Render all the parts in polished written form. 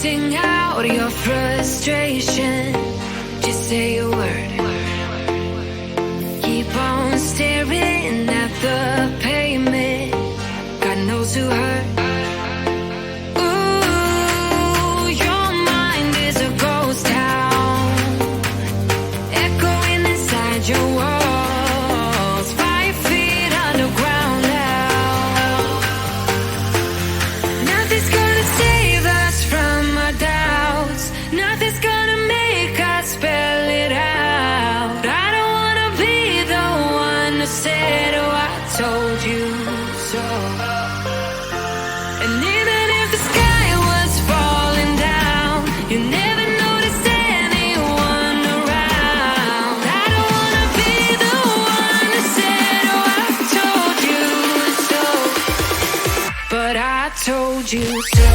Sing out your frustration. Just say a word. Keep on staring at the pavement. God knows who hurt. Ooh, your mind is a ghost town, echoing inside your walls. 5 feet underground now. Nothing's gonna save us from our doubts. Nothing's gonna make us spell it out. I don't wanna be the one who said, oh, I told you so. And even if the sky was falling down, you never noticed anyone around. I don't wanna be the one who said, oh, I told you so. But I told you so.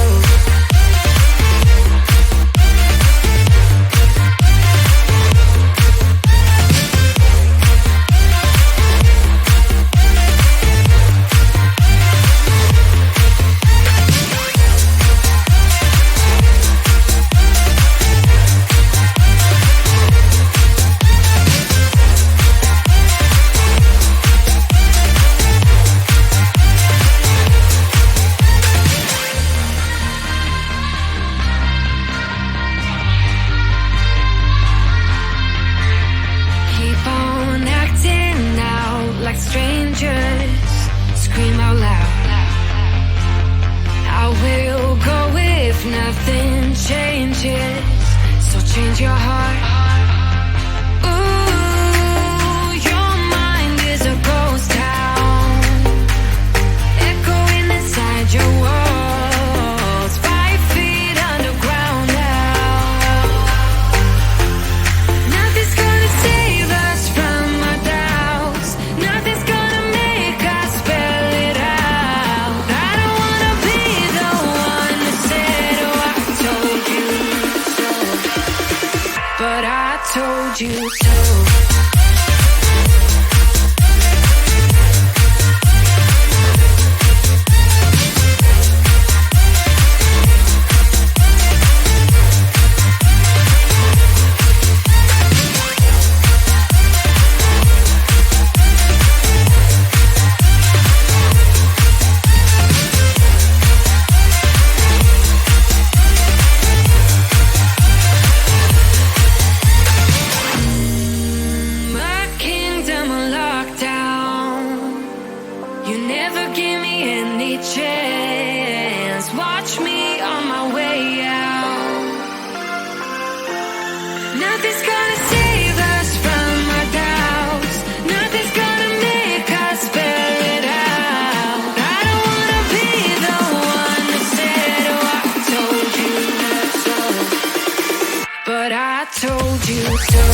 Keep on acting out like strangers. Scream out loud. I will go if nothing changes. So change your heart. Ooh, your mind is a ghost town, echoing inside your walls. 5 feet underground now. Nothing's gonna save us from our doubts. Nothing's gonna make us spell it out. I don't wanna be the one who said, oh, I told you so. But I told you so. My kingdom on lockdown. You never give me any chance. Watch me on my way out. Nothing's gonna save us from our doubts. Nothing's gonna make us spell it out. I don't wanna be the one who said, oh, I told you so. But I told you so.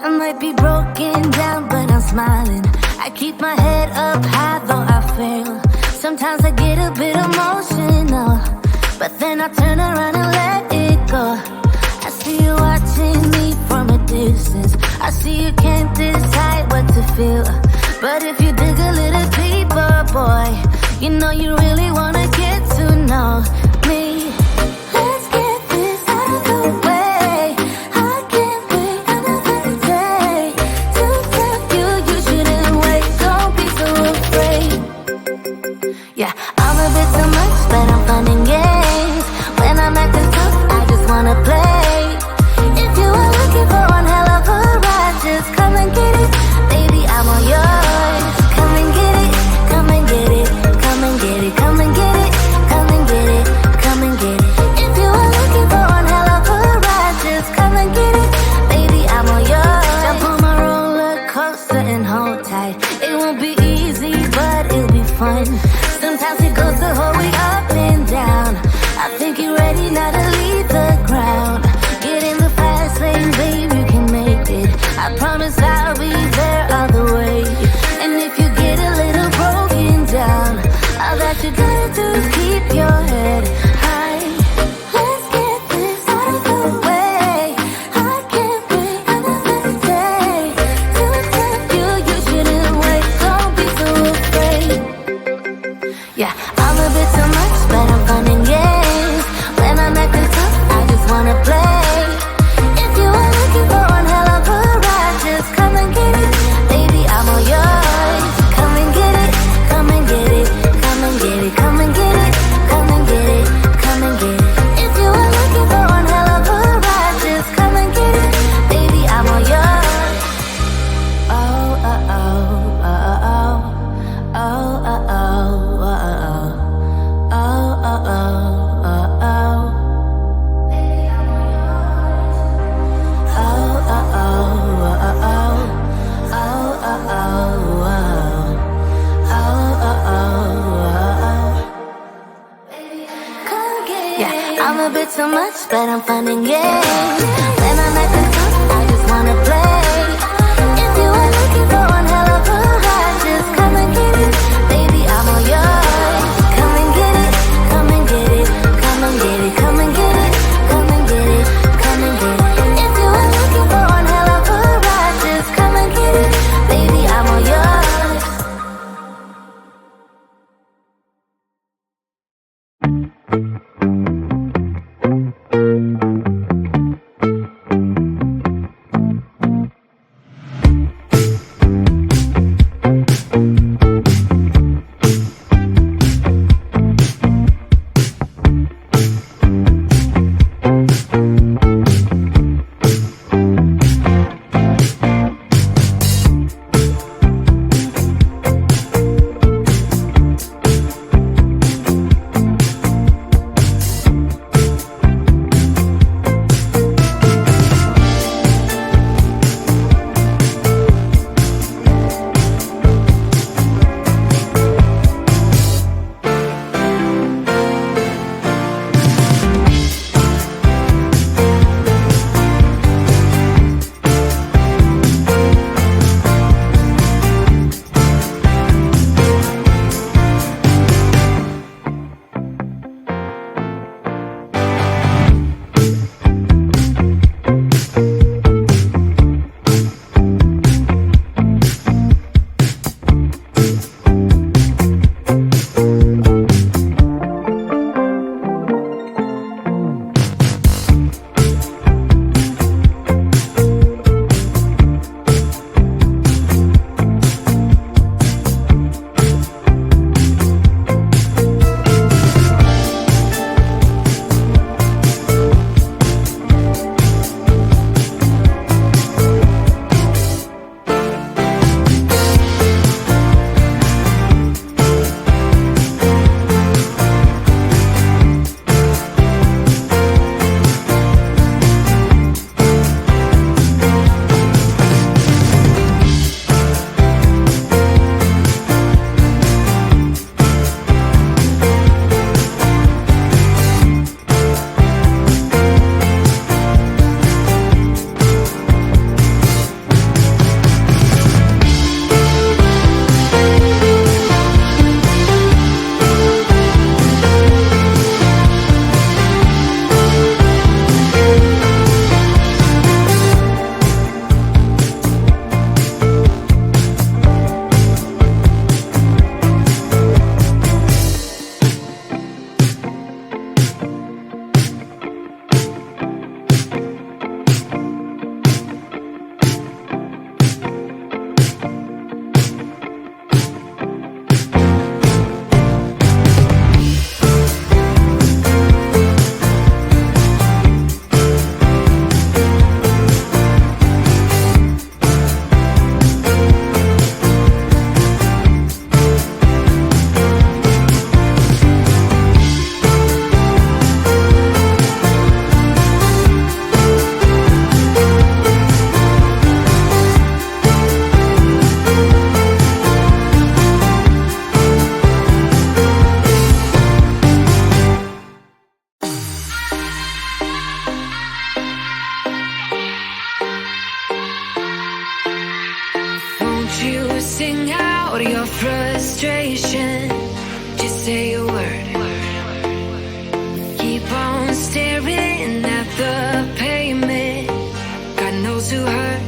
I might be broken down, but I'm smiling. I keep my head up high, though I fail. Sometimes I get a bit emotional, but then I turn around and let it go. I see you watching me from a distance. I see you can't decide what to feel. But if you dig a little deeper, boy, you know you really wanna get to know me. Let's get this out of the way. I can't wait another day to tell you you shouldn't wait. Don't be so afraid. Yeah, I'm a bit too much, but I'm fun and games. When I'm acting tough, I just wanna play. If you are looking for one hell of a ride, just come and get it. Baby, I'm all yours. Come and get it, come and get it, come and get it, come and get it, come and get it, come and get it. promise I'll be there all the way. And if you get a little broken down, all that you gotta do is keep your head high. Let's get this out of the way. I can't wait another day to tell you you shouldn't wait. Don't be so afraid. Yeah, I'm a bit too much, but I'm fun and games. When I'm acting tough, I just wanna play. If you are looking for one hell of a ride, just come and get it. Baby, I'm all yours. Come and get it, come and get it, come and get it, come and get it, come and get it, come and get it. If you are looking for one hell of a ride, just come and get it. Baby, I'm all yours. Oh, oh, oh, oh, oh, oh, oh, oh, oh, oh, oh, oh, oh, oh. I'm a bit too much, but I'm fun and games. When I'm acting tough, I just wanna play. If you are looking for one hell of a ride, just come and get it. Baby, I'm all yours. Come and get it, come and get it, come and get it, come and get it, come and get it, come and get it. If you are looking for one hell of a ride, just come and get it. Baby, I'm all yours. you sing out your frustration. Just say a word. Keep on staring at the pavement. God knows who hurt.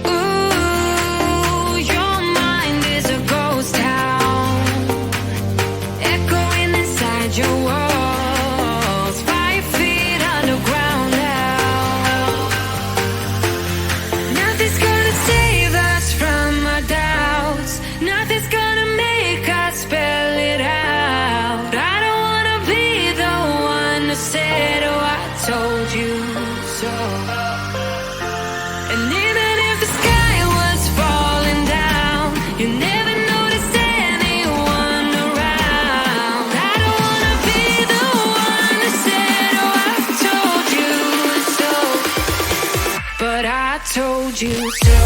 Ooh, your mind is a ghost town, echoing inside your walls. 5 feet underground now. Nothing's gonna save us from our doubts. Nothing's gonna make us spell it out. I don't wanna be the one who said, oh, I told you so. And even if the sky was falling down, you never noticed anyone around. I don't wanna be the one who said, oh, I told you so. But I told you so.